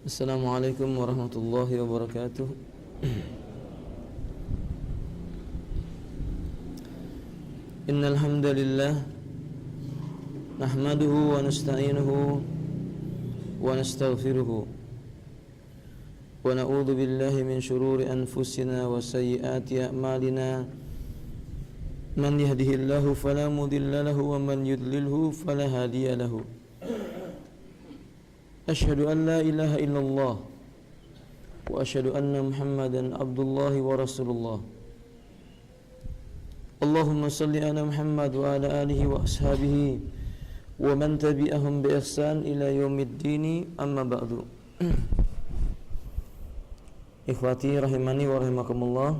Assalamualaikum warahmatullahi wabarakatuh. Innal hamdalillah nahmaduhu wa nasta'inuhu wa nastaghfiruhu wa na'udzu billahi min shururi anfusina wa sayyiati a'malina. Man yahdihillahu fala mudilla lahu wa man yudlilhu fala hadiya lahu. Asyhadu an la ilaha illallah wa asyhadu anna Muhammadan abdullahi wa rasulullah. Allahumma salli ala Muhammad wa ala alihi wa ashabihi wa man tabi'ahum bi ihsan ila yaumiddin, amma ba'du. Ikhwati rahimani wa rahimakumullah,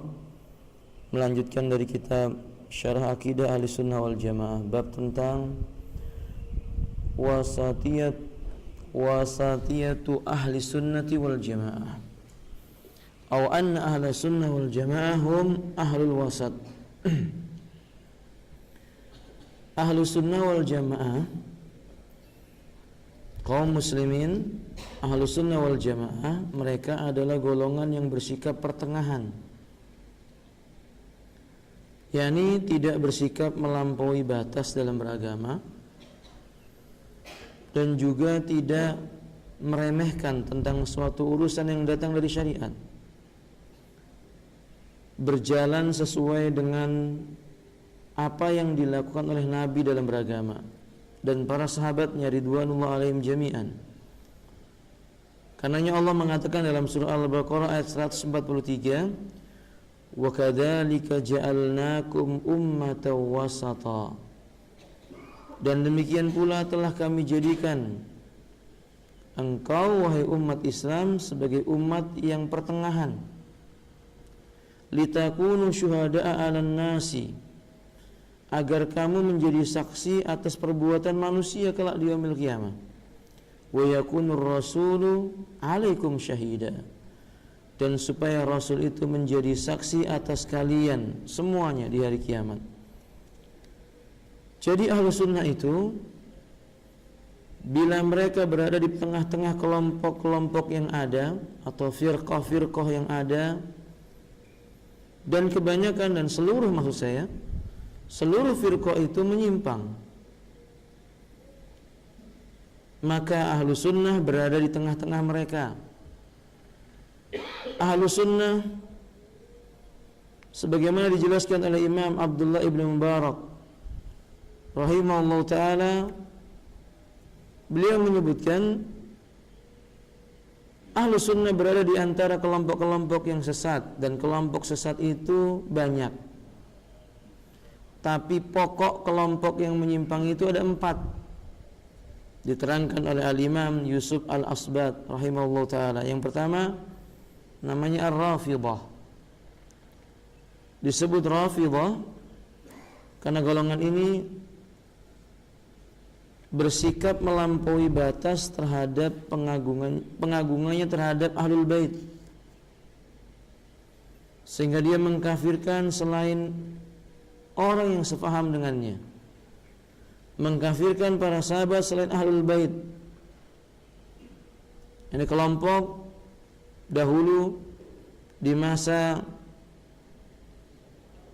melanjutkan dari kitab Syarah Aqidah Ahlussunnah wal Jamaah, bab tentang wasatiyatu ahli sunnati wal jamaah, atau anna ahli sunnah wal jamaah hum ahlul wasat. Ahlu sunnah wal jamaah, kaum muslimin, ahlu sunnah wal jamaah, mereka adalah golongan yang bersikap pertengahan, yakni tidak bersikap melampaui batas dalam beragama dan juga tidak meremehkan tentang suatu urusan yang datang dari syariat, berjalan sesuai dengan apa yang dilakukan oleh Nabi dalam beragama dan para sahabatnya ridwanullah alaihim jami'an. Karenanya Allah mengatakan dalam surah Al-Baqarah ayat 143, wa kadzalika ja'alnakum ummatan wasata, dan demikian pula telah kami jadikan engkau wahai umat Islam sebagai umat yang pertengahan, litakunu syuhada'a 'alan nasi, agar kamu menjadi saksi atas perbuatan manusia kelak di yaumil qiyamah, wa yakunur rasulu 'alaikum syahida, dan supaya rasul itu menjadi saksi atas kalian semuanya di hari kiamat. Jadi ahlu sunnah itu bila mereka berada di tengah-tengah kelompok-kelompok yang ada atau firqah-firqah yang ada, dan kebanyakan dan seluruh, maksud saya seluruh firqah itu menyimpang, maka ahlu sunnah berada di tengah-tengah mereka. Ahlu sunnah sebagaimana dijelaskan oleh Imam Abdullah ibn Mubarak rahimahullah ta'ala, beliau menyebutkan ahlu sunnah berada di antara kelompok-kelompok yang sesat, dan kelompok sesat itu banyak, tapi pokok kelompok yang menyimpang itu ada 4, diterangkan oleh Al-Imam Yusuf Al-Asbat rahimahullah ta'ala. Yang pertama namanya Ar-Rafidah. Disebut Rafidah karena golongan ini bersikap melampaui batas terhadap pengagungannya terhadap ahlul bait, sehingga dia mengkafirkan selain orang yang sepaham dengannya, mengkafirkan para sahabat selain ahlul bait. Ini kelompok dahulu di masa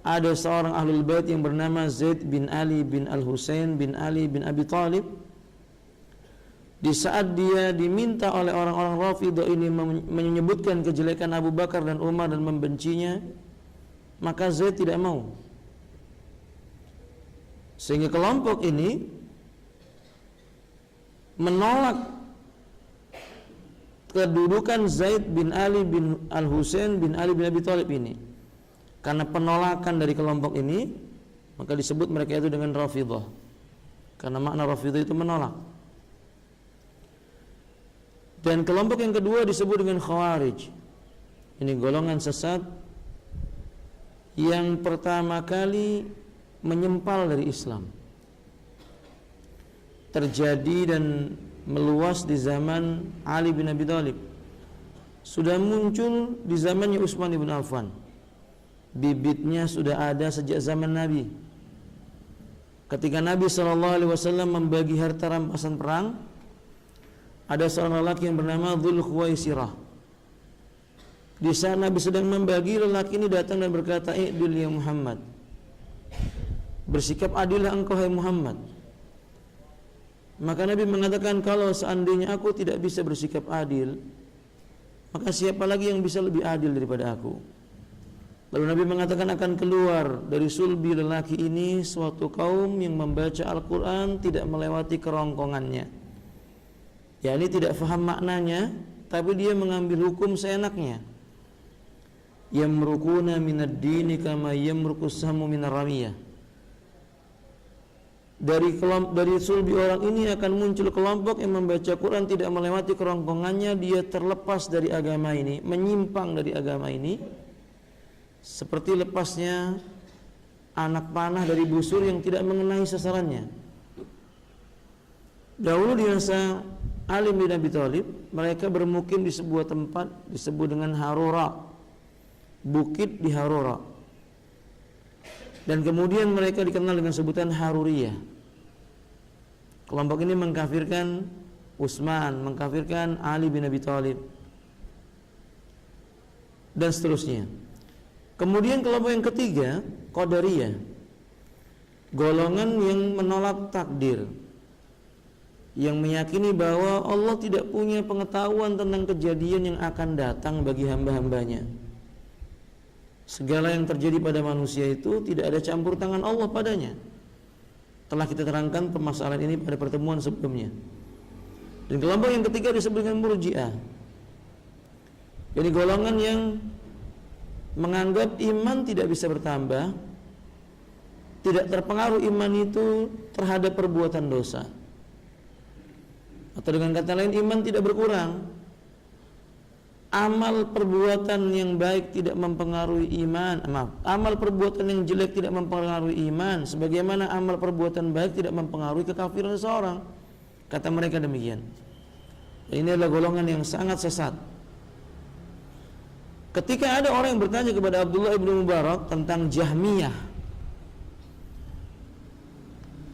ada seorang ahlul bait yang bernama Zaid bin Ali bin Al-Husain bin Ali bin Abi Thalib. Di saat dia diminta oleh orang-orang Rafidah ini menyebutkan kejelekan Abu Bakar dan Umar dan membencinya, maka Zaid tidak mau. Sehingga kelompok ini menolak kedudukan Zaid bin Ali bin Al-Husain bin Ali bin Abi Thalib ini. Karena penolakan dari kelompok ini, maka disebut mereka itu dengan Rafidah. Karena makna Rafidah itu menolak. Dan kelompok yang kedua disebut dengan Khawarij. Ini golongan sesat yang pertama kali menyempal dari Islam. Terjadi dan meluas di zaman Ali bin Abi Thalib. Sudah muncul di zamannya Utsman bin Affan. Bibitnya sudah ada sejak zaman Nabi. Ketika Nabi SAW membagi harta rampasan perang, ada seorang lelaki yang bernama Dzul Khuwaisirah. Di saat Nabi sedang membagi, lelaki ini datang dan berkata, "I'dil ya Muhammad." Bersikap adillah engkau hai Muhammad. Maka Nabi mengatakan, kalau seandainya aku tidak bisa bersikap adil, maka siapa lagi yang bisa lebih adil daripada aku? Lalu Nabi mengatakan akan keluar dari sulbi lelaki ini suatu kaum yang membaca Al-Quran tidak melewati kerongkongannya, yakni tidak faham maknanya, tapi dia mengambil hukum seenaknya. Yamrukuna minad dini kama yamrukus sahmu minar ramiyah. Dari sulbi orang ini akan muncul kelompok yang membaca Quran tidak melewati kerongkongannya. Dia terlepas dari agama ini, menyimpang dari agama ini, seperti lepasnya anak panah dari busur yang tidak mengenai sasarannya. Dahulu di masa Ali bin Abi Thalib, mereka bermukim di sebuah tempat disebut dengan Harura, bukit di Harura. Dan kemudian mereka dikenal dengan sebutan Haruriyah. Kelompok ini mengkafirkan Utsman, mengkafirkan Ali bin Abi Thalib, dan seterusnya. Kemudian kelompok yang ketiga, Qadariyah, golongan yang menolak takdir, yang meyakini bahwa Allah tidak punya pengetahuan tentang kejadian yang akan datang bagi hamba-hambanya. Segala yang terjadi pada manusia itu tidak ada campur tangan Allah padanya. Telah kita terangkan permasalahan ini pada pertemuan sebelumnya. Dan kelompok yang ketiga disebut dengan Murji'ah. Jadi golongan yang menganggap iman tidak bisa bertambah, tidak terpengaruh iman itu terhadap perbuatan dosa. Atau dengan kata lain, iman tidak berkurang. Amal perbuatan yang baik tidak mempengaruhi iman. Amal perbuatan yang jelek tidak mempengaruhi iman, sebagaimana amal perbuatan baik tidak mempengaruhi kekafiran seseorang. Kata mereka demikian. Ini adalah golongan yang sangat sesat. Ketika ada orang yang bertanya kepada Abdullah ibnu Mubarak tentang Jahmiyah,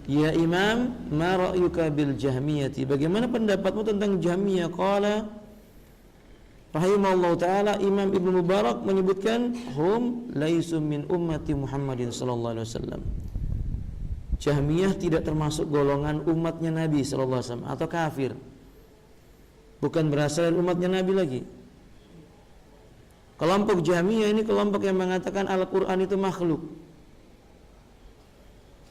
"Ya Imam, ma ra'yuka bil Jahmiyati?" Bagaimana pendapatmu tentang Jahmiyah? Qala rahimahullah ta'ala, Imam Ibnu Mubarak menyebutkan, hum laisu min ummati Muhammadin sallallahu alaihi wasallam. Jahmiyah tidak termasuk golongan umatnya Nabi sallallahu alaihi wasallam, atau kafir, bukan berasal dari umatnya Nabi lagi. Kelompok Jahmiyah ini kelompok yang mengatakan Al-Quran itu makhluk,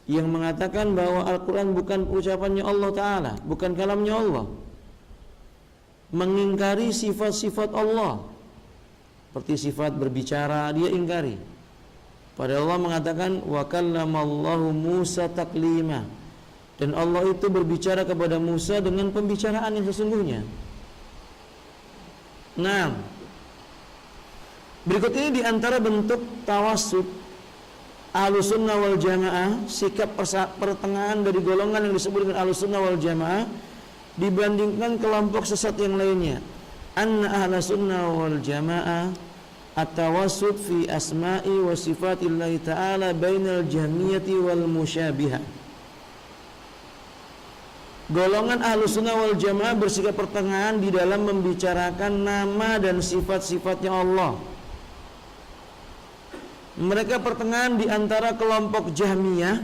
yang mengatakan bahwa Al-Quran bukan ucapannya Allah Ta'ala, bukan kalamnya Allah, mengingkari sifat-sifat Allah, seperti sifat berbicara dia ingkari. Padahal Allah mengatakan wa kallamallahu Musa taklima, dan Allah itu berbicara kepada Musa dengan pembicaraan yang sesungguhnya. Nah, berikut ini diantara bentuk tawassut Ahlussunnah wal Jamaah, sikap pertengahan dari golongan yang disebut dengan Ahlussunnah wal Jamaah dibandingkan kelompok sesat yang lainnya. Anna Ahlussunnah wal Jamaah at-tawassut fi asma'i wa sifatillahi ta'ala bainal jahmiyati wal musyabihah. Golongan Ahlussunnah wal Jamaah bersikap pertengahan di dalam membicarakan nama dan sifat-sifatnya Allah. Mereka pertengahan di antara kelompok Jahmiyah,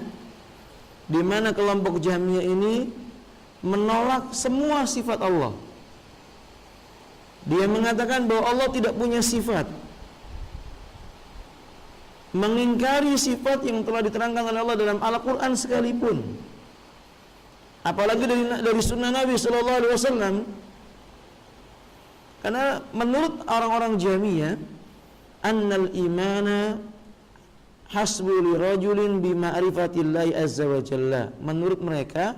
di mana kelompok Jahmiyah ini menolak semua sifat Allah. Dia mengatakan bahwa Allah tidak punya sifat, mengingkari sifat yang telah diterangkan oleh Allah dalam Al-Quran sekalipun, apalagi dari sunnah Nabi Sallallahu Alaihi Wasallam. Karena menurut orang-orang Jahmiyah, annal imana hasbu li rajulin bi ma'rifatillahi azza wa jalla. Menurut mereka,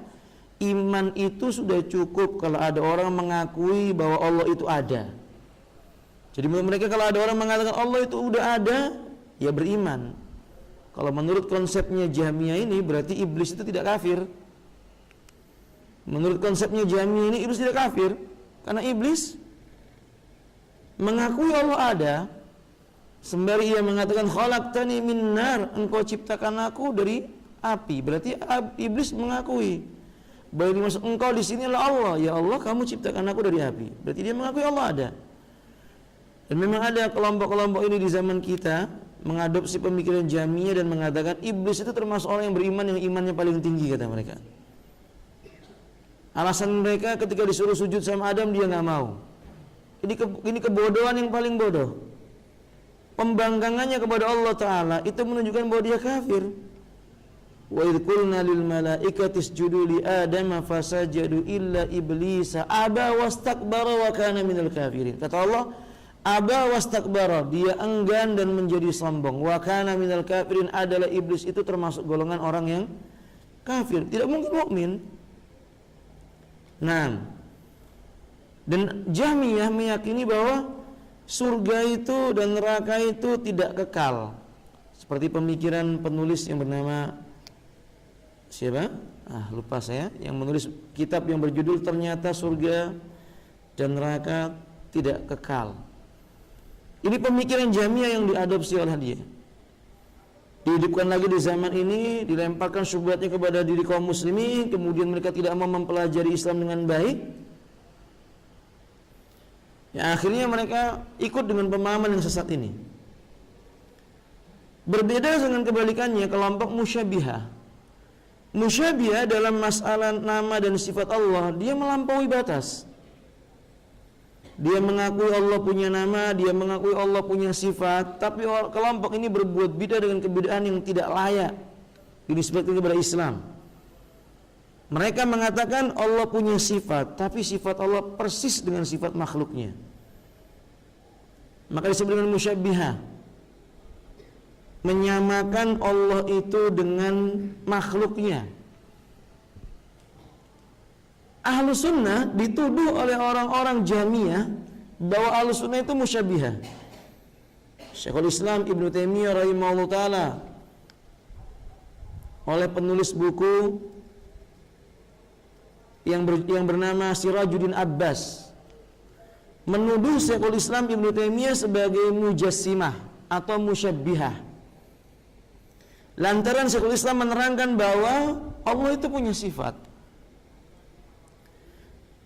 iman itu sudah cukup kalau ada orang mengakui bahwa Allah itu ada. Jadi menurut mereka, kalau ada orang mengatakan Allah itu udah ada, ya beriman. Kalau menurut konsepnya Jahmiyah ini, berarti iblis itu tidak kafir. Menurut konsepnya Jahmiyah ini, iblis tidak kafir, karena iblis mengakui Allah ada, sembari ia mengatakan khalaqtani min nar, engkau ciptakan aku dari api. Berarti iblis mengakui Baik dimaksud engkau di sini adalah Allah. Ya Allah, kamu ciptakan aku dari api. Berarti dia mengakui Allah ada. Dan memang ada kelompok-kelompok ini di zaman kita mengadopsi pemikiran Jahmiyah dan mengatakan iblis itu termasuk orang yang beriman yang imannya paling tinggi, kata mereka. Alasan mereka ketika disuruh sujud sama Adam dia nggak mau. Ini kebodohan yang paling bodoh. Pembangkangannya kepada Allah Ta'ala itu menunjukkan bahwa dia kafir. Wa idh qulna lil malaikati isjudu li adama fasajadu illa iblisa aba wastakbara wa kana minal kafirin. Kata Allah, aba wastakbara, dia enggan dan menjadi sombong. Wa kana minal kafirin, adalah iblis itu termasuk golongan orang yang kafir, tidak mungkin mukmin. Nah, dan Jahmiyah meyakini bahwa surga itu dan neraka itu tidak kekal. Seperti pemikiran penulis yang bernama siapa? Lupa saya. Yang menulis kitab yang berjudul Ternyata Surga dan Neraka Tidak Kekal. Ini pemikiran Jahmiyah yang diadopsi oleh dia. Dihidupkan lagi di zaman ini, dilemparkan syubhatnya kepada diri kaum muslimin, kemudian mereka tidak mau mempelajari Islam dengan baik. Ya, akhirnya mereka ikut dengan pemahaman yang sesat ini. Berbeda dengan kebalikannya kelompok musyabbihah. Musyabbihah dalam masalah nama dan sifat Allah, dia melampaui batas. Dia mengakui Allah punya nama, dia mengakui Allah punya sifat, tapi kelompok ini berbuat bidah dengan kebidaan yang tidak layak dinisbatkan kepada Islam. Mereka mengatakan Allah punya sifat, tapi sifat Allah persis dengan sifat makhluknya. Maka disebut dengan musyabbihah, menyamakan Allah itu dengan makhluknya. Ahlus sunnah dituduh oleh orang-orang Jahmiyah bahwa ahlus sunnah itu musyabbihah. Syekhul Islam Ibnu Taimiyah rahimahullah ta'ala oleh penulis buku yang bernama Sirajuddin Abbas menuduh Syekhul Islam Ibnu Taimiyah sebagai mujassimah atau musyabbihah. Lantaran Syekhul Islam menerangkan bahwa Allah itu punya sifat.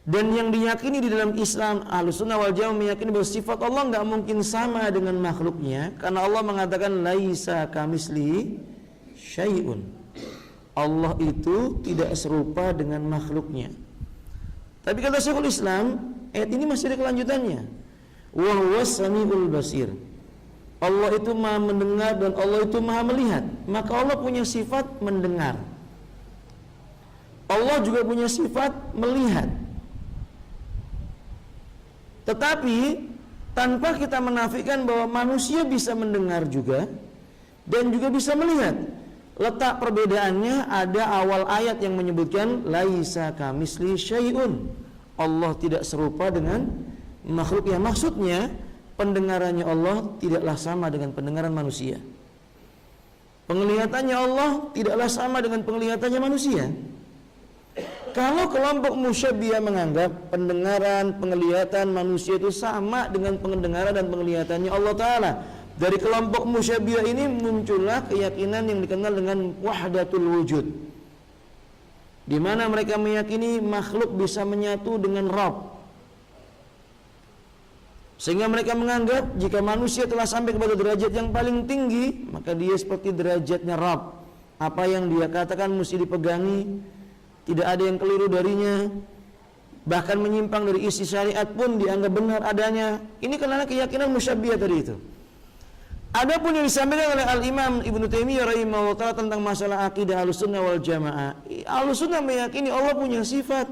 Dan yang diyakini di dalam Islam, Ahlussunnah wal Jamaah meyakini bahwa sifat Allah enggak mungkin sama dengan makhluknya, karena Allah mengatakan laisa kamislihi syai'un. Allah itu tidak serupa dengan makhluknya. Tapi kata Syekhul Islam, ayat ini masih ada kelanjutannya. Wa huwas samiul basir. Allah itu Maha mendengar dan Allah itu Maha melihat. Maka Allah punya sifat mendengar. Allah juga punya sifat melihat. Tetapi tanpa kita menafikan bahwa manusia bisa mendengar juga dan juga bisa melihat. Letak perbedaannya ada awal ayat yang menyebutkan laisa kamisli syai'un. Allah tidak serupa dengan makhluknya. Maksudnya pendengarannya Allah tidaklah sama dengan pendengaran manusia. Penglihatannya Allah tidaklah sama dengan penglihatannya manusia. Kalau kelompok musyabbihah menganggap pendengaran, penglihatan manusia itu sama dengan pendengaran dan penglihatannya Allah Ta'ala, dari kelompok musyabbihah ini muncullah keyakinan yang dikenal dengan wahdatul wujud, di mana mereka meyakini makhluk bisa menyatu dengan Rabb. Sehingga mereka menganggap jika manusia telah sampai kepada derajat yang paling tinggi, maka dia seperti derajatnya Rabb. Apa yang dia katakan mesti dipegangi, tidak ada yang keliru darinya, bahkan menyimpang dari isi syariat pun dianggap benar adanya. Ini karena keyakinan musyabbihah tadi itu. Adapun yang disampaikan oleh Al-Imam Ibnu Taimiyah rahimahullah ta'ala tentang masalah akidah Ahlussunnah wal Jamaah, Ahlussunnah meyakini Allah punya sifat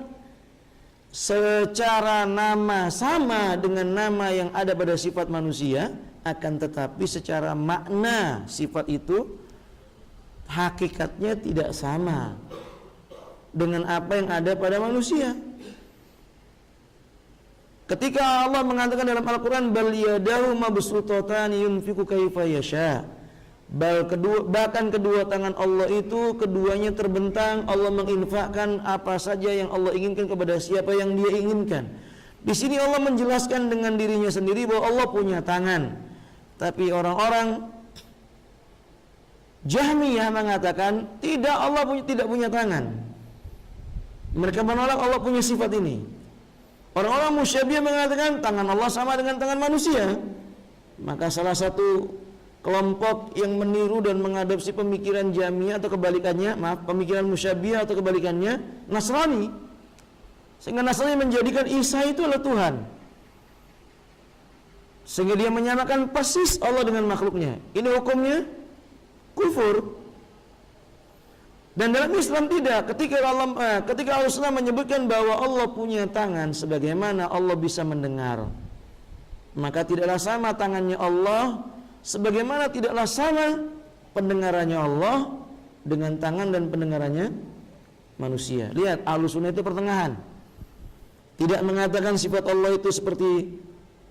secara nama sama dengan nama yang ada pada sifat manusia, akan tetapi secara makna sifat itu hakikatnya tidak sama dengan apa yang ada pada manusia. Ketika Allah mengatakan dalam Al-Quran bal yadahu mabsuutatan yunfiqu kaifa yasha, bahkan kedua tangan Allah itu keduanya terbentang, Allah menginfakkan apa saja yang Allah inginkan kepada siapa yang Dia inginkan. Di sini Allah menjelaskan dengan dirinya sendiri bahwa Allah punya tangan. Tapi orang-orang Jahmiyah mengatakan tidak, Allah tidak punya tangan. Mereka menolak Allah punya sifat ini. Orang-orang musyabbihah mengatakan tangan Allah sama dengan tangan manusia. Maka salah satu kelompok yang meniru dan mengadopsi pemikiran Jahmiyah atau kebalikannya, pemikiran musyabbihah atau kebalikannya, Nasrani. Sehingga Nasrani menjadikan Isa itu adalah Tuhan. Sehingga dia menyamakan persis Allah dengan makhluknya. Ini hukumnya kufur. Dan dalam Islam tidak. Ketika Rasulullah menyebutkan bahwa Allah punya tangan sebagaimana Allah bisa mendengar, maka tidaklah sama tangannya Allah sebagaimana tidaklah sama pendengarannya Allah dengan tangan dan pendengarannya manusia. Lihat, Ahlussunnah itu pertengahan. Tidak mengatakan sifat Allah itu seperti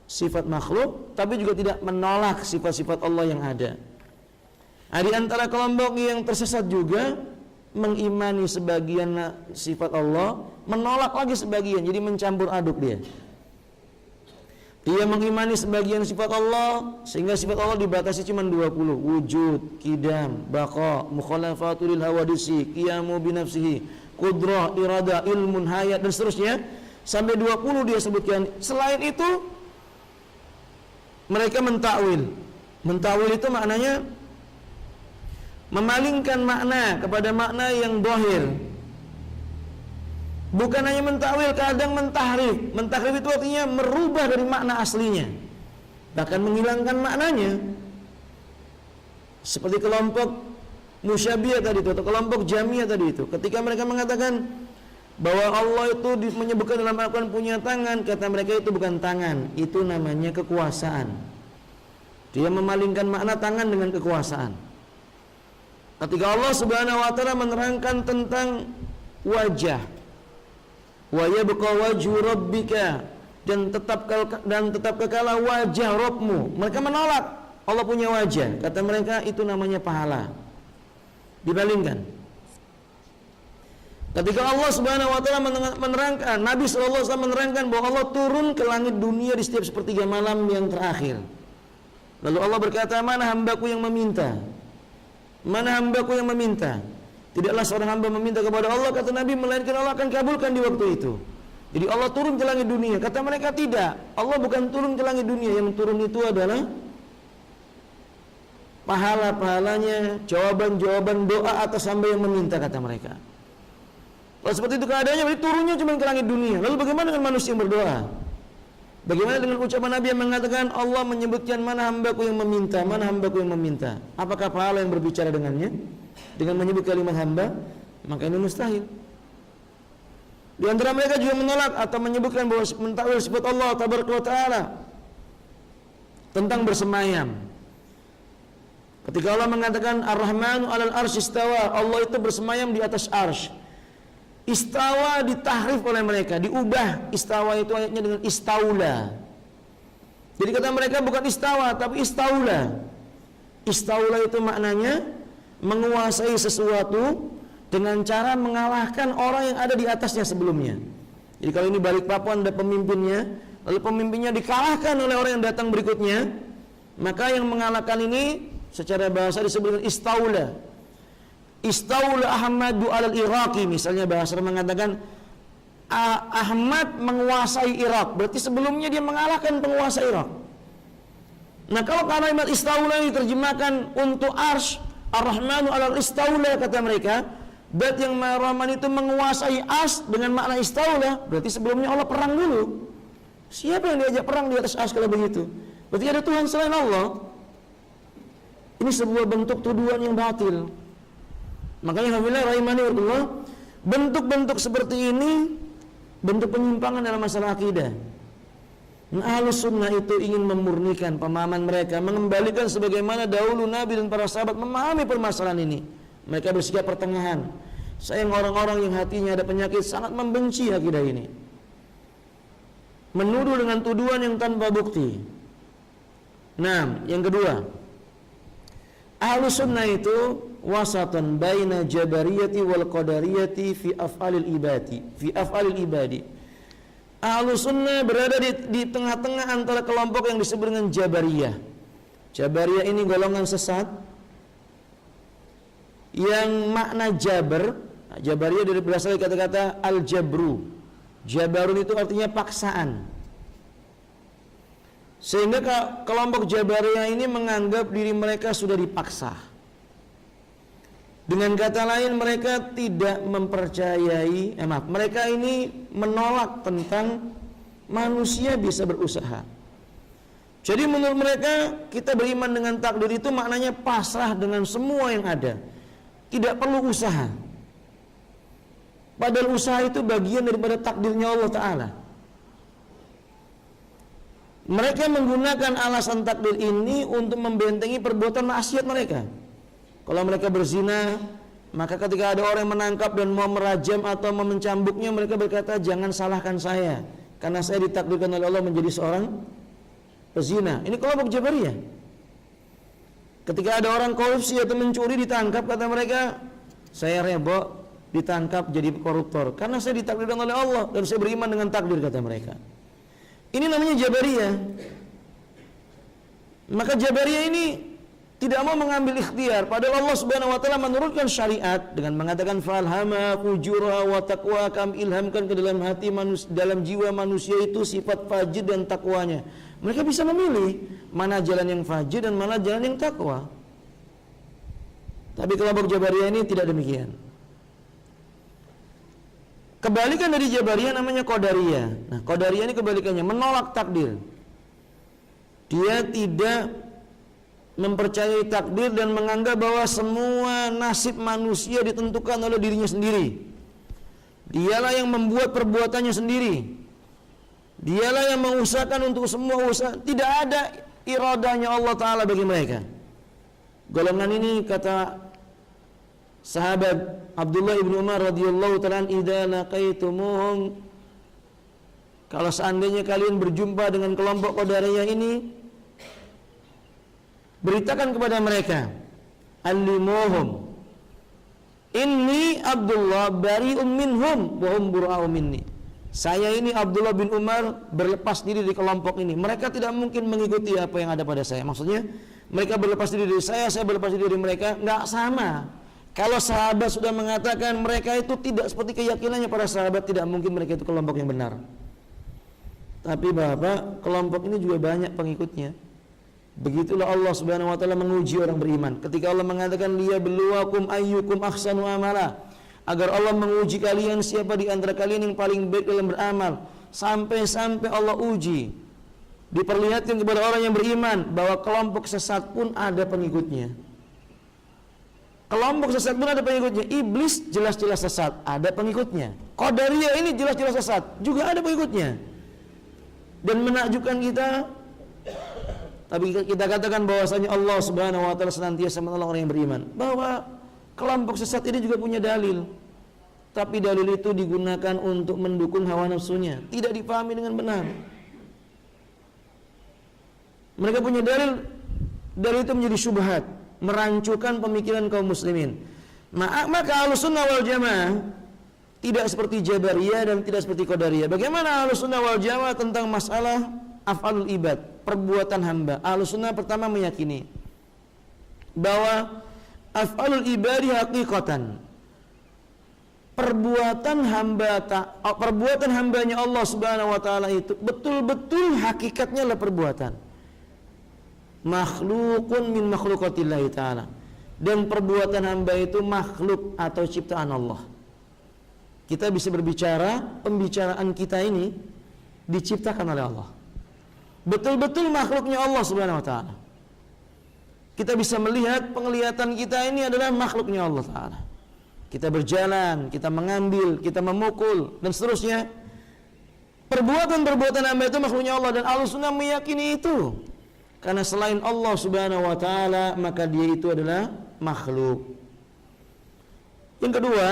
sifat makhluk, tapi juga tidak menolak sifat-sifat Allah yang ada. Di antara kelompok yang tersesat juga mengimani sebagian sifat Allah, menolak lagi sebagian, jadi mencampur aduk dia. Dia mengimani sebagian sifat Allah sehingga sifat Allah dibatasi cuma 20, wujud, qidam, baqa, mukhalafatul hawadisi, qiyamu binafsihi, qudrah, irada, ilmun, hayat dan seterusnya. Sampai 20 dia sebutkan. Selain itu mereka mentakwil. Mentakwil itu maknanya memalingkan makna kepada makna yang dohir. Bukan hanya mentakwil, kadang mentahrif. Mentahrif itu artinya merubah dari makna aslinya, bahkan menghilangkan maknanya. Seperti kelompok musyabbihah tadi itu, atau kelompok Jahmiyah tadi itu. Ketika mereka mengatakan bahwa Allah itu menyebutkan dalam Al-Quran punya tangan, kata mereka itu bukan tangan, itu namanya kekuasaan. Dia memalingkan makna tangan dengan kekuasaan. Ketika Allah Subhanahu wa taala menerangkan tentang wajah, wa yabqa wajhu rabbika, dan tetap kekal wajah Rabbmu, mereka menolak Allah punya wajah. Kata mereka itu namanya pahala. Dibalingkan. Ketika Allah Subhanahu wa taala menerangkan, Nabi sallallahu alaihi wasallam menerangkan bahwa Allah turun ke langit dunia di setiap sepertiga malam yang terakhir. Lalu Allah berkata, "Mana hambaku yang meminta? Mana hambaku yang meminta?" Tidaklah seorang hamba meminta kepada Allah, kata Nabi, melainkan Allah akan kabulkan di waktu itu. Jadi Allah turun ke langit dunia. Kata mereka tidak. Allah bukan turun ke langit dunia. Yang turun itu adalah pahala-pahalanya, jawaban-jawaban doa atas hamba yang meminta, kata mereka. Kalau seperti itu keadaannya, berarti turunnya cuma ke langit dunia. Lalu bagaimana dengan manusia yang berdoa? Bagaimana dengan ucapan Nabi yang mengatakan Allah menyebutkan mana hambaku yang meminta, mana hambaku yang meminta? Apakah pahala yang berbicara dengannya? Dengan menyebut kalimat hamba? Maka ini mustahil. Di antara mereka juga menolak atau menyebutkan bahwa mentakwil sifat Allah tabaraka wa taala tentang bersemayam. Ketika Allah mengatakan Ar-Rahmanu 'alal arsy istawa, Allah itu bersemayam di atas arsy. Istawa ditahrif oleh mereka, diubah istawa itu ayatnya dengan istaula. Jadi kata mereka bukan istawa tapi istaula. Istaula itu maknanya menguasai sesuatu dengan cara mengalahkan orang yang ada di atasnya sebelumnya. Jadi kalau ini balik papan ada pemimpinnya, lalu pemimpinnya dikalahkan oleh orang yang datang berikutnya, maka yang mengalahkan ini secara bahasa disebut istaula. Istaula Ahmadu alal Iraqi, misalnya bahasa mengatakan Ahmad menguasai Irak, berarti sebelumnya dia mengalahkan penguasa Irak. Nah kalau kalimat istaula ini diterjemahkan untuk arsy, Ar-Rahmanu alal istaula, kata mereka, berarti yang Maha Rahman itu menguasai arsy dengan makna istaula, berarti sebelumnya Allah perang dulu. Siapa yang diajak perang di atas arsy kalau begitu? Berarti ada Tuhan selain Allah. Ini sebuah bentuk tuduhan yang batil. Makanya alhamdulillah rahimani Allah, bentuk-bentuk seperti ini bentuk penyimpangan dalam masalah akidah. Nah, Ahlussunnah itu ingin memurnikan pemahaman mereka, mengembalikan sebagaimana dahulu Nabi dan para sahabat memahami permasalahan ini. Mereka bersikap pertengahan. Sayang orang-orang yang hatinya ada penyakit sangat membenci akidah ini, menuduh dengan tuduhan yang tanpa bukti. Nah, yang kedua, Ahlussunnah itu wasatan baina jabariyati wal qadariyati fi af'alil ibadi. Ahlussunnah berada di tengah-tengah antara kelompok yang disebut dengan Jabariyah. Jabariyah ini golongan sesat yang makna jabar Jabariyah dari berasal dari kata-kata al-jabru. Jabarun itu artinya paksaan. Sehingga kelompok Jabariyah ini menganggap diri mereka sudah dipaksa. Dengan kata lain, mereka tidak mempercayai, mereka ini menolak tentang manusia bisa berusaha. Jadi menurut mereka, kita beriman dengan takdir itu maknanya pasrah dengan semua yang ada. Tidak perlu usaha. Padahal usaha itu bagian daripada takdirnya Allah Ta'ala. Mereka menggunakan alasan takdir ini untuk membentengi perbuatan maksiat mereka. Kalau mereka berzina, maka ketika ada orang yang menangkap dan mau merajam atau mau mencambuknya, mereka berkata, jangan salahkan saya, karena saya ditakdirkan oleh Allah menjadi seorang pezina. Ini kelompok Jabariyah. Ketika ada orang korupsi atau mencuri ditangkap, kata mereka, saya rebo ditangkap jadi koruptor karena saya ditakdirkan oleh Allah dan saya beriman dengan takdir, kata mereka. Ini namanya Jabariyah. Maka Jabariyah ini tidak mau mengambil ikhtiar, padahal Allah Subhanahu wa taala menurunkan syariat dengan mengatakan falhama fujura wa taqwa, kami ilhamkan ke dalam hati manusia, dalam jiwa manusia itu sifat fajir dan takwanya. Mereka bisa memilih mana jalan yang fajir dan mana jalan yang takwa. Tapi kelompok Jabariyah ini tidak demikian. Kebalikan dari Jabariyah namanya Qadariyah. Nah, Qadariyah ini kebalikannya, menolak takdir. Dia tidak mempercayai takdir dan menganggap bahwa semua nasib manusia ditentukan oleh dirinya sendiri. Dialah yang membuat perbuatannya sendiri. Dialah yang mengusahakan untuk semua usaha. Tidak ada iradahnya Allah Ta'ala bagi mereka. Golongan ini, kata sahabat Abdullah ibn Umar radhiyallahu ta'ala, idza laqaitumuhum, kalau seandainya kalian berjumpa dengan kelompok Qadariyah ini, beritakan kepada mereka, allimuhum inni Abdullah bari'um minhum wa hum bura'u minni. Saya ini Abdullah bin Umar berlepas diri di kelompok ini. Mereka tidak mungkin mengikuti apa yang ada pada saya. Maksudnya mereka berlepas diri dari saya berlepas diri dari mereka. Nggak sama. Kalau sahabat sudah mengatakan mereka itu tidak seperti keyakinannya para sahabat, tidak mungkin mereka itu kelompok yang benar. Tapi Bapak, kelompok ini juga banyak pengikutnya. Begitulah Allah Subhanahu wa taala menguji orang beriman. Ketika Allah mengatakan liyabluwakum ayyukum ahsanu amala, agar Allah menguji kalian siapa di antara kalian yang paling baik dalam beramal. Sampai-sampai Allah uji, diperlihatkan kepada orang yang beriman bahwa kelompok sesat pun ada pengikutnya. Kelompok sesat pun ada pengikutnya. Iblis jelas-jelas sesat, ada pengikutnya. Qadariyah ini jelas-jelas sesat, juga ada pengikutnya. Dan menakjubkan kita, tapi kita katakan bahwasanya Allah Subhanahu wa taala senantiasa menolong orang yang beriman. Bahwa kelompok sesat ini juga punya dalil. Tapi dalil itu digunakan untuk mendukung hawa nafsunya, tidak dipahami dengan benar. Mereka punya dalil itu menjadi syubhat, merancukan pemikiran kaum muslimin. Maka Ahlussunnah wal Jamaah tidak seperti Jabariyah dan tidak seperti Qadariyah. Bagaimana Ahlussunnah wal Jamaah tentang masalah af'alul ibad, perbuatan hamba? Ahlussunnah pertama meyakini bahwa af'alul ibadi haqiqatan, perbuatan hambanya Allah Subhanahu wa taala itu betul-betul hakikatnya adalah perbuatan makhlukun min makhluqatillah ta'ala, dan perbuatan hamba itu makhluk atau ciptaan Allah. Kita bisa berbicara, pembicaraan kita ini diciptakan oleh Allah, betul-betul makhluknya Allah Subhanahu wa taala. Kita bisa melihat, penglihatan kita ini adalah makhluknya Allah Ta'ala. Kita berjalan, kita mengambil, kita memukul, dan seterusnya. Perbuatan-perbuatan hamba itu makhluknya Allah, dan Ahlussunnah meyakini itu. Karena selain Allah Subhanahu wa taala, maka dia itu adalah makhluk. Yang kedua,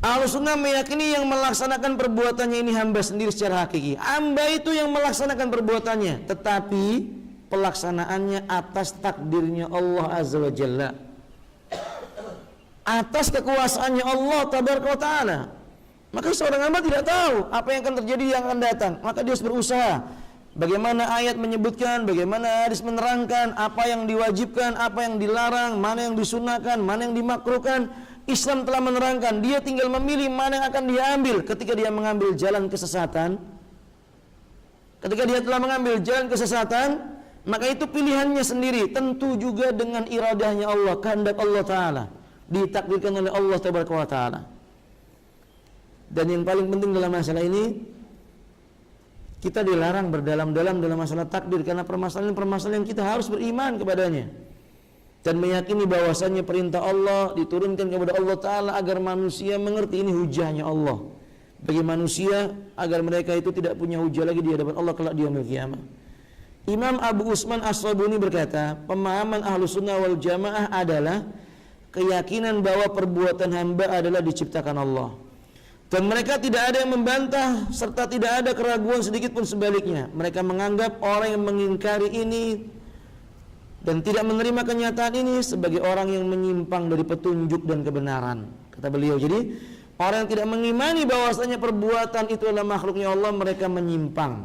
Ahlussunnah meyakini yang melaksanakan perbuatannya ini hamba sendiri secara hakiki. Hamba itu yang melaksanakan perbuatannya, tetapi pelaksanaannya atas takdirnya Allah Azza wa Jalla, atas kekuasaannya Allah Tabaraka wa Ta'ala. Maka seorang hamba tidak tahu apa yang akan terjadi yang akan datang, maka dia harus berusaha Bagaimana ayat menyebutkan, bagaimana hadis menerangkan apa yang diwajibkan, apa yang dilarang, mana yang disunahkan, mana yang dimakruhkan. Islam telah menerangkan, dia tinggal memilih mana yang akan dia ambil ketika dia mengambil jalan kesesatan. Ketika dia telah mengambil jalan kesesatan, maka itu pilihannya sendiri, tentu juga dengan iradahnya Allah, kehendak Allah Ta'ala, ditakdirkan oleh Allah Ta'ala. Dan yang paling penting dalam masalah ini, kita dilarang berdalam-dalam dalam masalah takdir, karena permasalahan yang kita harus beriman kepadanya dan meyakini bahwasannya perintah Allah diturunkan kepada Allah Ta'ala agar manusia mengerti ini hujahnya Allah bagi manusia, agar mereka itu tidak punya hujah lagi di hadapan Allah kelak di yaumil qiyamah. Imam Abu Usman As-Sabuni berkata, pemahaman Ahlus Sunnah wal Jamaah adalah keyakinan bahwa perbuatan hamba adalah diciptakan Allah. Dan mereka tidak ada yang membantah serta tidak ada keraguan sedikit pun sebaliknya. Mereka menganggap orang yang mengingkari ini dan tidak menerima kenyataan ini sebagai orang yang menyimpang dari petunjuk dan kebenaran. Kata beliau, jadi orang yang tidak mengimani bahwasanya perbuatan itu adalah makhluknya Allah, mereka menyimpang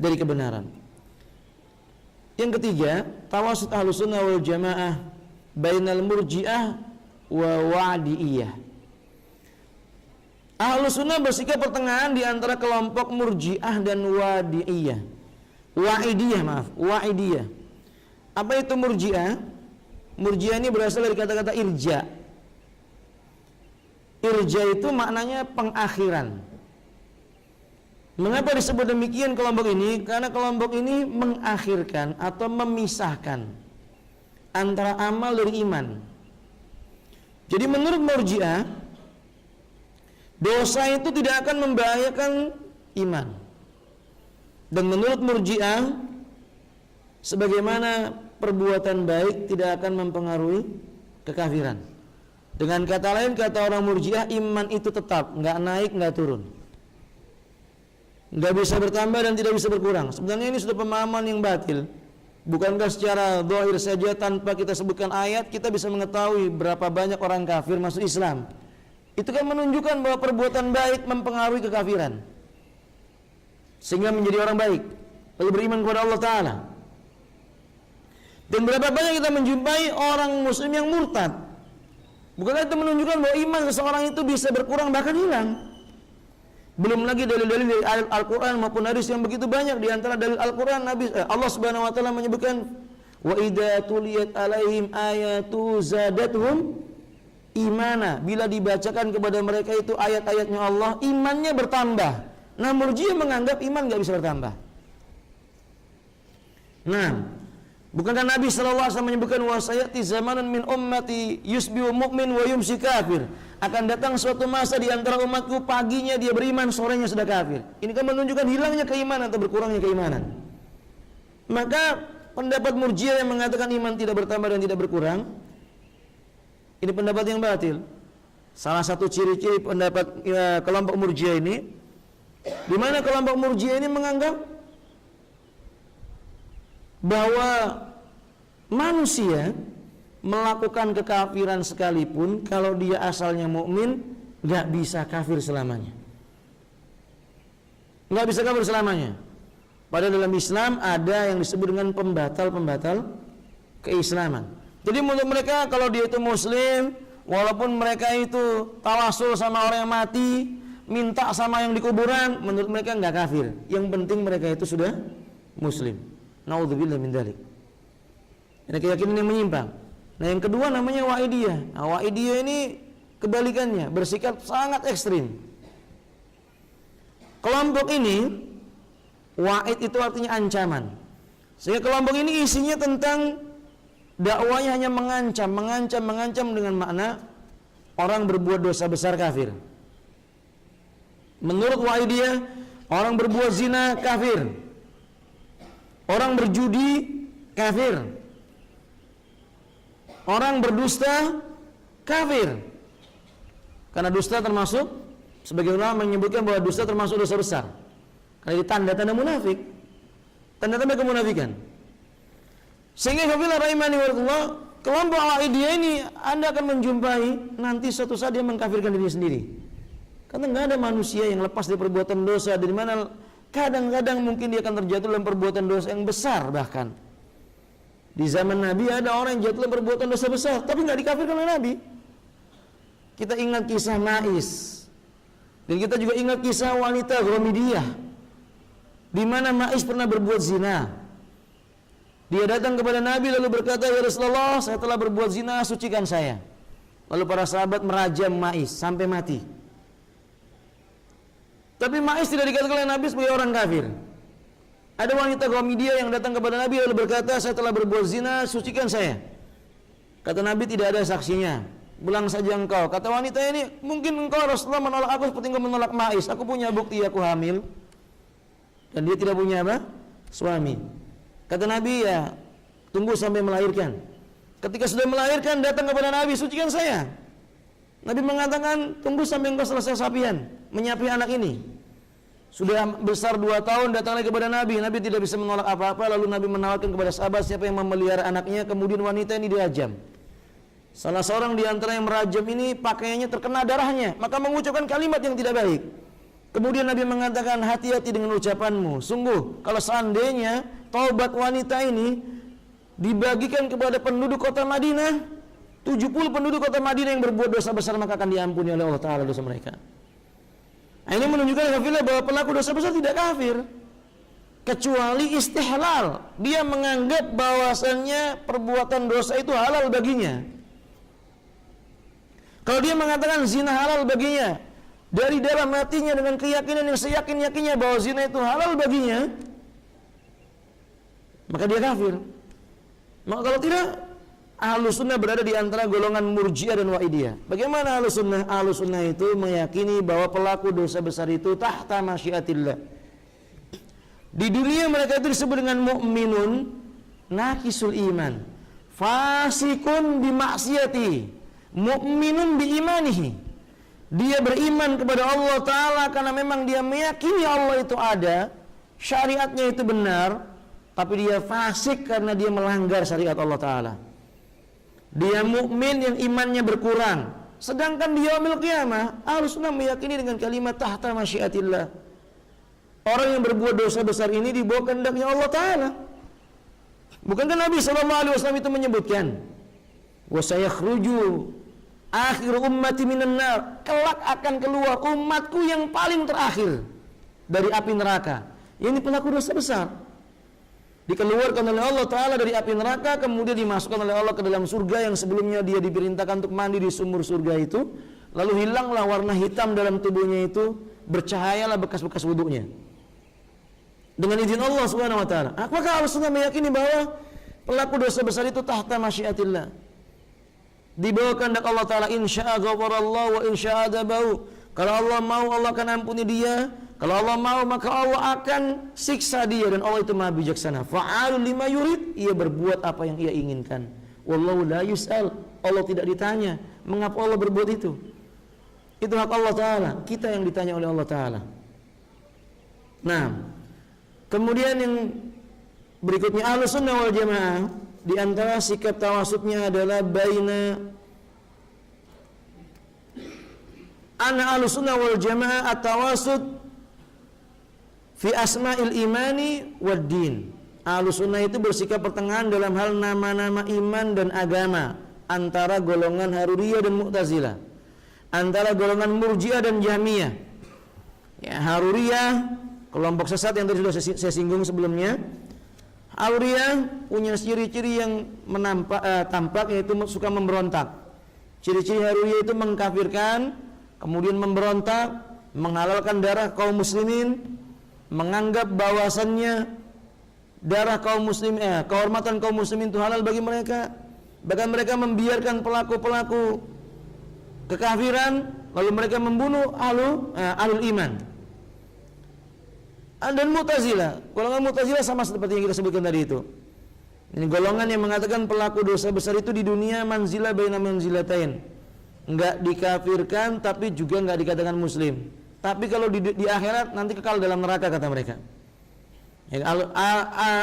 dari kebenaran. Yang ketiga, tawasud Ahlus Sunnah wal Jamaah bainal murji'ah wa wa'diyah. Ahlus Sunnah bersikap pertengahan di antara kelompok murji'ah dan wa'idiyah. Apa itu murji'ah? Murji'ah ini berasal dari kata-kata irja. Irja itu maknanya pengakhiran. Mengapa disebut demikian kelompok ini? Karena kelompok ini mengakhirkan atau memisahkan antara amal dari iman. Jadi menurut murji'ah, dosa itu tidak akan membahayakan iman. Dan menurut murji'ah, sebagaimana perbuatan baik tidak akan mempengaruhi kekafiran. Dengan kata lain, kata orang murji'ah, iman itu tetap, nggak naik, nggak turun, nggak bisa bertambah dan tidak bisa berkurang. Sebenarnya ini sudah pemahaman yang batil. Bukankah secara zahir saja tanpa kita sebutkan ayat, kita bisa mengetahui berapa banyak orang kafir masuk Islam? Itu kan menunjukkan bahwa perbuatan baik mempengaruhi kekafiran, sehingga menjadi orang baik, lalu beriman kepada Allah Ta'ala. Dan berapa banyak kita menjumpai orang muslim yang murtad. Bukankah itu menunjukkan bahwa iman seseorang itu bisa berkurang bahkan hilang? Belum lagi dalil-dalil dari Al-Quran maupun hadis yang begitu banyak. Di antara dalil Al-Quran, Allah Subhanahu Wa Ta'ala menyebutkan, wa idza tuliyat alaihim ayatu zadatuhum imana. Bila dibacakan kepada mereka itu ayat-ayatnya Allah, imannya bertambah. Nah, murji'ah menganggap iman gak bisa bertambah. Nah, bukankah Nabi SAW menyebutkan wa sayati zamanun min ummati yusbihu mu'min wa yumsi kafir. Akan datang suatu masa di antara umatku, paginya dia beriman, sorenya sudah kafir. Ini kan menunjukkan hilangnya keimanan atau berkurangnya keimanan. Maka pendapat murji'ah yang mengatakan iman tidak bertambah dan tidak berkurang, ini pendapat yang batil. Salah satu ciri-ciri pendapat kelompok murji'ah ini, di mana kelompok murji'ah ini menganggap bahwa manusia melakukan kekafiran sekalipun, kalau dia asalnya mukmin, nggak bisa kafir selamanya. Nggak bisa kafir selamanya. Padahal dalam Islam ada yang disebut dengan pembatal-pembatal keislaman. Jadi menurut mereka kalau dia itu muslim, walaupun mereka itu tawasul sama orang yang mati, minta sama yang di kuburan, menurut mereka nggak kafir. Yang penting mereka itu sudah muslim. Naudzubillah min dzalik. Ini keyakinan yang menyimpang. Nah, yang kedua namanya wa'idiyah. Nah, wa'idiyah ini kebalikannya, bersikap sangat ekstrim. Kelompok ini, wa'id itu artinya ancaman. Sehingga kelompok ini isinya tentang dakwanya hanya mengancam dengan makna orang berbuat dosa besar kafir. Menurut wa'idiyah, orang berbuat zina kafir, orang berjudi kafir, orang berdusta kafir. Karena dusta termasuk, sebagian ulama menyebutkan bahwa dusta termasuk dosa besar. Karena itu tanda-tanda munafik, tanda-tanda kemunafikan. Sehingga apabila rahimani warahmatullah, kelompok wa'idiyah ini Anda akan menjumpai nanti suatu saat dia mengkafirkan diri sendiri. Karena nggak ada manusia yang lepas dari perbuatan dosa, dari mana Kadang-kadang mungkin dia akan terjatuh dalam perbuatan dosa yang besar bahkan. Di zaman Nabi ada orang yang jatuh dalam perbuatan dosa besar, tapi nggak dikafirkan oleh Nabi. Kita ingat kisah Ma'is, dan kita juga ingat kisah wanita Ghamidiyah, di mana Ma'is pernah berbuat zina. Dia datang kepada Nabi lalu berkata, "Ya Rasulullah, saya telah berbuat zina, sucikan saya." Lalu para sahabat merajam Ma'is sampai mati. Tapi Ma'is tidak dikatakan oleh Nabi sebagai orang kafir. Ada wanita Ghamidiyah yang datang kepada Nabi lalu berkata, "Saya telah berbuat zina, sucikan saya." Kata Nabi, "Tidak ada saksinya. Pulang saja engkau." Kata wanita ini, "Mungkin engkau Rasulullah menolak aku seperti engkau menolak Ma'is. Aku punya bukti, aku hamil." Dan dia tidak punya apa? Suami. Kata Nabi, "Ya, tunggu sampai melahirkan." Ketika sudah melahirkan, datang kepada Nabi, "Sucikan saya." Nabi mengatakan, "Tunggu sampai engkau selesai sapian, menyapi anak ini." Sudah besar 2 tahun, datang lagi kepada Nabi. Nabi tidak bisa menolak apa-apa. Lalu Nabi menawarkan kepada sahabat siapa yang memelihara anaknya. Kemudian wanita ini dirajam. Salah seorang di antara yang merajam ini pakaiannya terkena darahnya, maka mengucapkan kalimat yang tidak baik. Kemudian Nabi mengatakan, "Hati-hati dengan ucapanmu. Sungguh kalau seandainya taubat wanita ini dibagikan kepada penduduk kota Madinah, 70 penduduk kota Madinah yang berbuat dosa besar, maka akan diampuni oleh Allah Ta'ala dosa mereka." Nah, ini menunjukkan bahwa pelaku dosa besar tidak kafir, kecuali istihlal. Dia menganggap bahwasannya perbuatan dosa itu halal baginya. Kalau dia mengatakan zina halal baginya, dari dalam hatinya dengan keyakinan yang seyakin-yakinnya bahwa zina itu halal baginya, maka dia kafir. Maka kalau tidak, Ahlus Sunnah berada di antara golongan Murji'ah dan Wa'idiyah. Bagaimana Ahlus Sunnah? Ahlus Sunnah itu meyakini bahwa pelaku dosa besar itu tahta masyiatillah. Di dunia mereka itu disebut dengan mu'minun naqisul iman, fasikun bimaksiyati, mu'minun biimanihi. Dia beriman kepada Allah Ta'ala karena memang dia meyakini Allah itu ada, syariatnya itu benar, tapi dia fasik karena dia melanggar syariat Allah Ta'ala. Dia mukmin yang imannya berkurang. Sedangkan di yaumil qiyamah, Ahlus Sunnah meyakini dengan kalimat tahta masyiatillah. Orang yang berbuat dosa besar ini di bawah kehendaknya Allah Ta'ala. Bukankah Nabi SAW itu menyebutkan, "Wa sayakhruju akhir ummati minan nar." Kelak akan keluar umatku yang paling terakhir dari api neraka. Ini pelaku dosa besar. Dikeluarkan oleh Allah Ta'ala dari api neraka, kemudian dimasukkan oleh Allah ke dalam surga yang sebelumnya dia diperintahkan untuk mandi di sumur surga itu. Lalu hilanglah warna hitam dalam tubuhnya itu, bercahayalah bekas-bekas wudunya dengan izin Allah Subhanahu wa Ta'ala. Maka Ahlus Sunnah meyakini bahwa pelaku dosa besar itu tahta masyiatillah, di bawah kehendak Allah Ta'ala. Insya'a ghafarallahu wa insya'a adabahu. Kalau Allah mau, Allah akan ampuni dia. Kalau Allah mau, maka Allah akan siksa dia, dan Allah itu Maha bijaksana. Fa'alul lima yurid, ia berbuat apa yang ia inginkan. Wallahu la yus'al, Allah tidak ditanya mengapa Allah berbuat itu. Itu hak Allah Ta'ala, kita yang ditanya oleh Allah Ta'ala. Nah, kemudian yang berikutnya, Ahlus Sunnah wal Jamaah, di antara sikap tawasudnya adalah baina Ahlus Sunnah wal Jamaah at-tawasud fi asma'il imani wad din. Ahlus Sunnah itu bersikap pertengahan dalam hal nama-nama iman dan agama, antara golongan Haruriyah dan Mu'tazilah, antara golongan Murji'ah dan Jahmiyah. Ya, Haruriyah kelompok sesat yang tadi sudah saya singgung sebelumnya. Haruriyah punya ciri-ciri yang tampak, yaitu suka memberontak. Ciri-ciri Haruriyah itu mengkafirkan, kemudian memberontak, menghalalkan darah kaum muslimin, menganggap bahwasannya darah kaum muslim, kehormatan kaum muslimin itu halal bagi mereka. Bahkan mereka membiarkan pelaku-pelaku kekafiran, lalu mereka membunuh ahlul iman. Dan Mu'tazilah, golongan Mu'tazilah sama seperti yang kita sebutkan tadi itu. Ini golongan yang mengatakan pelaku dosa besar itu di dunia manzilah baina manzilatain, enggak dikafirkan tapi juga enggak dikatakan muslim. Tapi kalau di akhirat nanti kekal dalam neraka, kata mereka. Ya,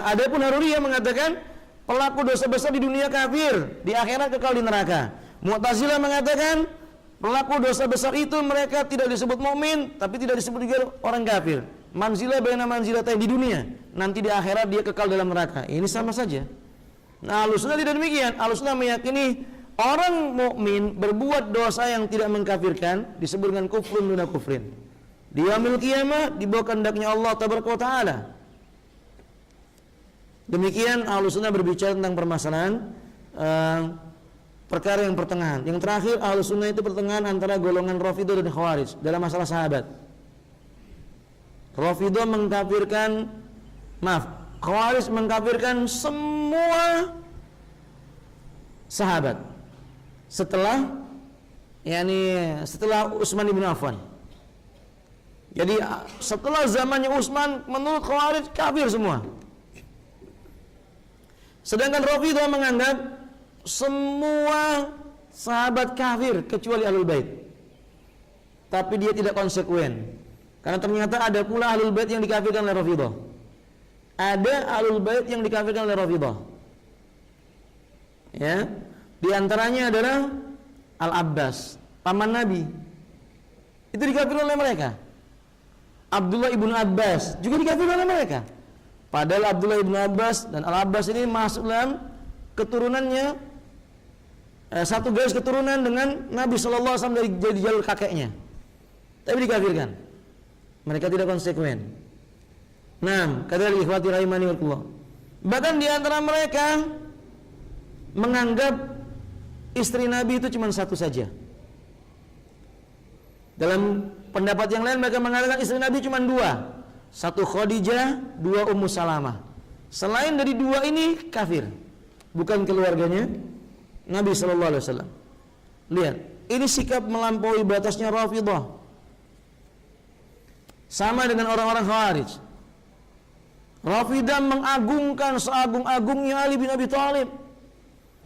adapun Haruriyah mengatakan pelaku dosa besar di dunia kafir, di akhirat kekal di neraka. Mu'tazilah mengatakan pelaku dosa besar itu mereka tidak disebut mukmin, tapi tidak disebut juga orang kafir. manzilah baina manzilatain di dunia, nanti di akhirat dia kekal dalam neraka. Ini sama saja. Nah, Ahlussunnah tidak demikian. Ahlussunnah meyakini orang mukmin berbuat dosa yang tidak mengkafirkan disebut dengan kufrun duna kufrin. Di yaumil qiyamah dibawa kehendaknya Allah tabaraka wa taala. Demikian Ahlussunnah berbicara tentang permasalahan perkara yang pertengahan. Yang terakhir, Ahlussunnah itu pertengahan antara golongan Rafidhah dan Khawarij dalam masalah sahabat. Rafidhah mengkafirkan, Khawarij mengkafirkan semua sahabat setelah Utsman bin Affan. Jadi setelah zamannya Utsman, menurut Khawarij kafir semua. Sedangkan Rafidhah menganggap semua sahabat kafir kecuali Ahlul Bait. Tapi dia tidak konsekuen. Karena ternyata ada pula Ahlul Bait yang dikafirkan oleh Rafidhah. Ada Ahlul Bait yang dikafirkan oleh Rafidhah. Ya. Di antaranya adalah Al-Abbas, paman Nabi. Itu dikafirkan oleh mereka. Abdullah ibnu Abbas juga dikafirkan oleh mereka. Padahal Abdullah ibnu Abbas dan Al-Abbas ini masuk dalam keturunannya, satu garis keturunan dengan Nabi SAW dari jalur kakeknya. Tapi dikafirkan. Mereka tidak konsekuen. Nah, kata ikhwati rahimani wallah. Bahkan di antara mereka menganggap istri Nabi itu cuma satu saja. Dalam pendapat yang lain mereka mengatakan istri Nabi cuma dua. Satu Khadijah, dua Ummu Salamah. Selain dari dua ini kafir, bukan keluarganya Nabi SAW. Lihat, ini sikap melampaui batasnya Rafidhah. Sama dengan orang-orang Khawarij. Rafidhah mengagungkan seagung-agungnya Ali bin Abi Thalib,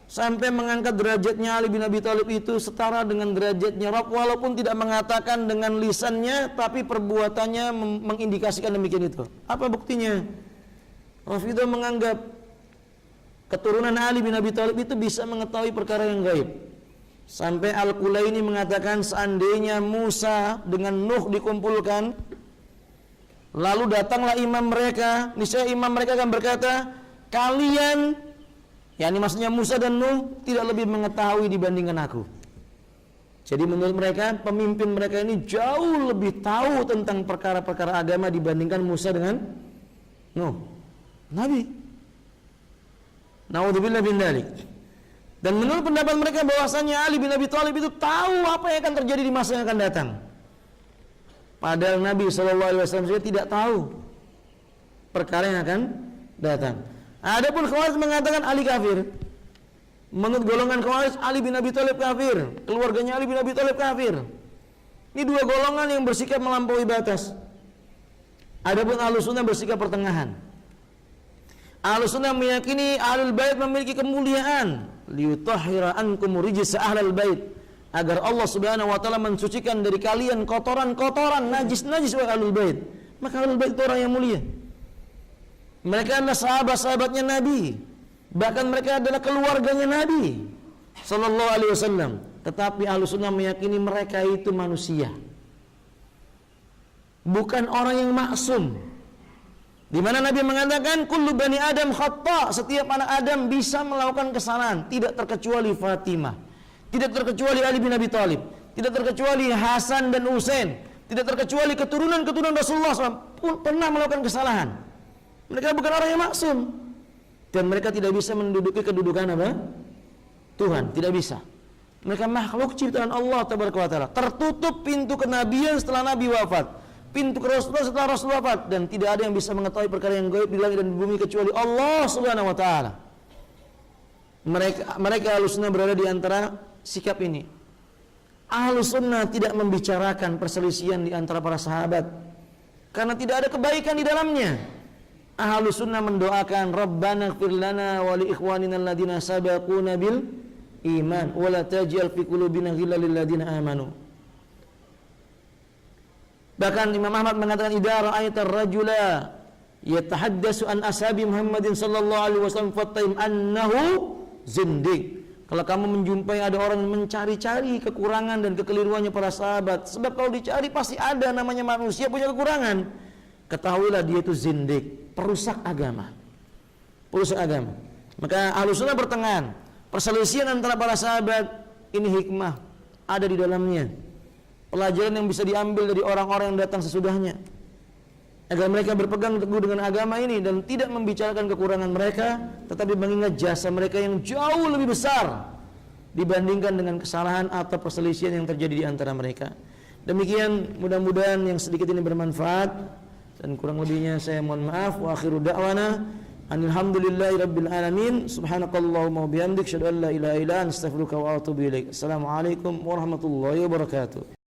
sampai mengangkat derajatnya Ali bin Abi Thalib itu setara dengan derajatnya Rabb, walaupun tidak mengatakan dengan lisannya, tapi perbuatannya mengindikasikan demikian itu. Apa buktinya? Rafidhah menganggap keturunan Ali bin Abi Thalib itu bisa mengetahui perkara yang gaib. Sampai Al-Kulaini mengatakan seandainya Musa dengan Nuh dikumpulkan, lalu datanglah imam mereka, niscaya imam mereka akan berkata, kalian, yakni maksudnya Musa dan Nuh, tidak lebih mengetahui dibandingkan aku. Jadi menurut mereka, pemimpin mereka ini jauh lebih tahu tentang perkara-perkara agama dibandingkan Musa dengan Nuh, Nabi. Naudzubillah bin dzalik. Dan menurut pendapat mereka bahwasanya Ali bin Abi Thalib itu tahu apa yang akan terjadi di masa yang akan datang. Padahal Nabi SAW tidak tahu perkara yang akan datang. Adapun Khawarij mengatakan Ali kafir. Menurut golongan Khawarij, Ali bin Abi Thalib kafir, keluarganya Ali bin Abi Thalib kafir. Ini dua golongan yang bersikap melampaui batas. Adapun Ahlussunnah bersikap pertengahan. Ahlussunnah meyakini Ahlul Bait memiliki kemuliaan, liyutahhira ankum rijsa ahlul bait, agar Allah Subhanahu wa taala mensucikan dari kalian kotoran-kotoran, najis-najis wa Ahlul Bait. Maka Ahlul Bait itu orang yang mulia. Mereka adalah sahabat-sahabatnya Nabi, bahkan mereka adalah keluarganya Nabi sallallahu alaihi wasallam. Tetapi Ahlussunnah meyakini mereka itu manusia, bukan orang yang maksum. Di mana Nabi mengatakan kullu bani Adam khata', setiap anak Adam bisa melakukan kesalahan, tidak terkecuali Fatimah, tidak terkecuali Ali bin Abi Thalib, tidak terkecuali Hasan dan Husain, tidak terkecuali keturunan-keturunan Rasulullah SAW pun pernah melakukan kesalahan. Mereka bukan orang yang maksum, dan mereka tidak bisa menduduki kedudukan apa? Tuhan, tidak bisa. Mereka makhluk ciptaan Allah tabaraka wa taala. Tertutup pintu kenabian setelah Nabi wafat, pintu ke Rasulullah setelah Rasul wafat, dan tidak ada yang bisa mengetahui perkara yang gaib di langit dan di bumi kecuali Allah Subhanahu wa taala. Mereka Ahlussunnah berada di antara sikap ini. Ahlussunnah tidak membicarakan perselisihan di antara para sahabat karena tidak ada kebaikan di dalamnya. Ahlussunnah mendoakan Rabbana ighfir lana wa li ikhwanina alladziina sabaquna bil iman wa la taj'al fi qulubina ghillan lil ladziina amanu. Bahkan Imam Ahmad mengatakan idza ra'aita ar-rajula yatahaddatsu an ashabi Muhammadin sallallahu alaihi wasallam fattaim annahu zindiq. Kalau kamu menjumpai ada orang yang mencari-cari kekurangan dan kekeliruannya para sahabat, sebab kalau dicari pasti ada, namanya manusia punya kekurangan. ketahuilah dia itu zindik, perusak agama. Perusak agama. Maka Ahlus Sunnah bertengahan. Perselisihan antara para sahabat ini hikmah ada di dalamnya. Pelajaran yang bisa diambil dari orang-orang yang datang sesudahnya, agar mereka berpegang teguh dengan agama ini dan tidak membicarakan kekurangan mereka, tetapi mengingat jasa mereka yang jauh lebih besar dibandingkan dengan kesalahan atau perselisihan yang terjadi di antara mereka. Demikian, mudah-mudahan yang sedikit ini bermanfaat, dan kurang lebihnya saya mohon maaf. Wa akhiru da'wana alhamdulillahi rabbil alamin. Subhanakallahumma wa bihamdik, asyhadu an la ilaha illa anta, astaghfiruka wa atubu ilaik. Assalamualaikum warahmatullahi wabarakatuh.